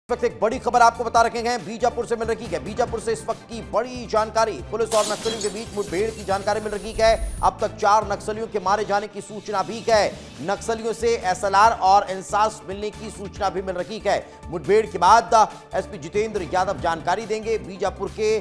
इस वक्त एक बड़ी खबर आपको बता रखे हैं, बीजापुर से मिल रही है। बीजापुर से इस वक्त की बड़ी जानकारी, पुलिस और नक्सलियों के बीच मुठभेड़ की जानकारी मिल रही है। अब तक 4 नक्सलियों के मारे जाने की सूचना भी है। नक्सलियों से एसएलआर और इंसास मिलने की सूचना भी मिल रही है। मुठभेड़ के बाद एसपी जितेंद्र यादव जानकारी देंगे। बीजापुर के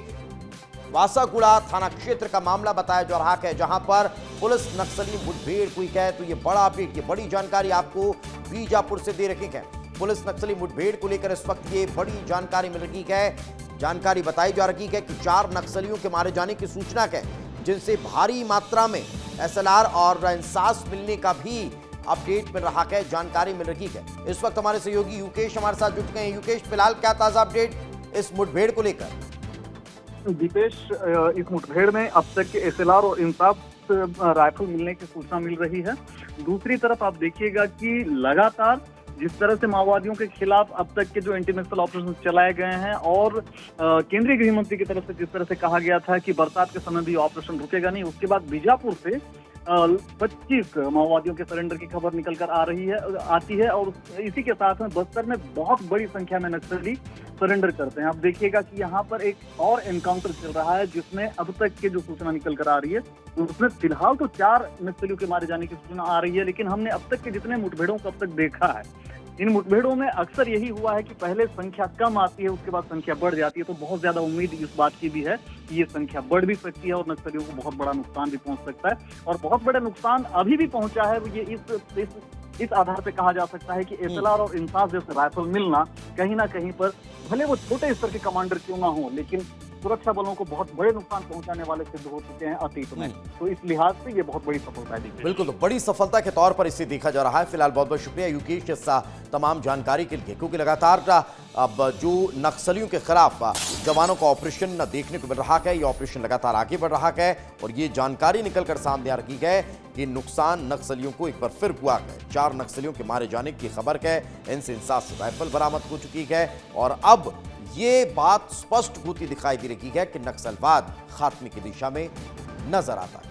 वासागुड़ा थाना क्षेत्र का मामला बताया जा रहा है, जहां पर पुलिस नक्सली मुठभेड़ हुई है। तो ये बड़ा अपडेट, ये बड़ी जानकारी आपको बीजापुर से दे रखी है। पुलिस नक्सली मुठभेड़ को लेकर इस वक्त ये बड़ी जानकारी मिल रही है। जानकारी बताई जा रही है कि 4 नक्सलियों के मारे जाने की सूचना है, जिनसे भारी मात्रा में एसएलआर और इंसास मिलने का भी अपडेट मिल रहा है, जानकारी मिल रही है। इस वक्त हमारे सहयोगी युकेश हमारे साथ जुट गए हैं। युकेश, फिलहाल क्या ताजा अपडेट इस मुठभेड़ को लेकर? दीपेश, इस मुठभेड़ में अब तक के एसएलआर और इंसास राइफल मिलने की सूचना मिल रही है। दूसरी तरफ आप देखिएगा कि लगातार जिस तरह से माओवादियों के खिलाफ अब तक के जो एंटी नक्सल ऑपरेशन चलाए गए हैं और केंद्रीय गृह मंत्री की तरफ से जिस तरह से कहा गया था कि बरसात के समय भी ऑपरेशन रुकेगा नहीं, उसके बाद बीजापुर से 25 माओवादियों के सरेंडर की खबर निकल कर आती है और इसी के साथ में बस्तर में बहुत बड़ी संख्या में नक्सली सरेंडर करते हैं। आप देखिएगा कि यहाँ पर एक और एनकाउंटर चल रहा है, जिसमें अब तक के जो सूचना निकल कर आ रही है उसमें फिलहाल तो 4 नक्सलियों के मारे जाने की सूचना आ रही है, लेकिन हमने अब तक के जितने मुठभेड़ों को अब तक देखा है, इन मुठभेड़ों में अक्सर यही हुआ है कि पहले संख्या कम आती है, उसके बाद संख्या बढ़ जाती है। तो बहुत ज्यादा उम्मीद इस बात की भी है कि ये संख्या बढ़ भी सकती है और नक्सलियों को बहुत बड़ा नुकसान भी पहुंच सकता है। और बहुत बड़ा नुकसान अभी भी पहुंचा है, ये इस आधार पे कहा जा सकता है कि एसएलआर और इंसास जैसे राइफल मिलना कहीं ना कहीं पर, भले वो छोटे स्तर के कमांडर क्यों ना हो, लेकिन सुरक्षा बलों को बहुत बड़े नुकसान पहुंचाने वाले सिद्ध हो चुके हैं अतीत में। तो इस लिहाज से ये बहुत बड़ी सफलता है। बिल्कुल, तो बड़ी सफलता के तौर पर इसे देखा जा रहा है। फिलहाल बहुत बहुत शुक्रिया युकेश इस तमाम जानकारी के लिए, क्योंकि लगातार अब जो नक्सलियों के खिलाफ जवानों का ऑपरेशन देखने को मिल रहा है, ये ऑपरेशन लगातार आगे बढ़ रहा है और ये जानकारी निकलकर सामने आ रही है कि नुकसान नक्सलियों को एक बार फिर हुआ है। 4 नक्सलियों के मारे जाने की खबर है, इनसे इंसास राइफल बरामद हो चुकी है और अब ये बात स्पष्ट होती दिखाई दे रही है कि नक्सलवाद खात्मे की दिशा में नजर आता है।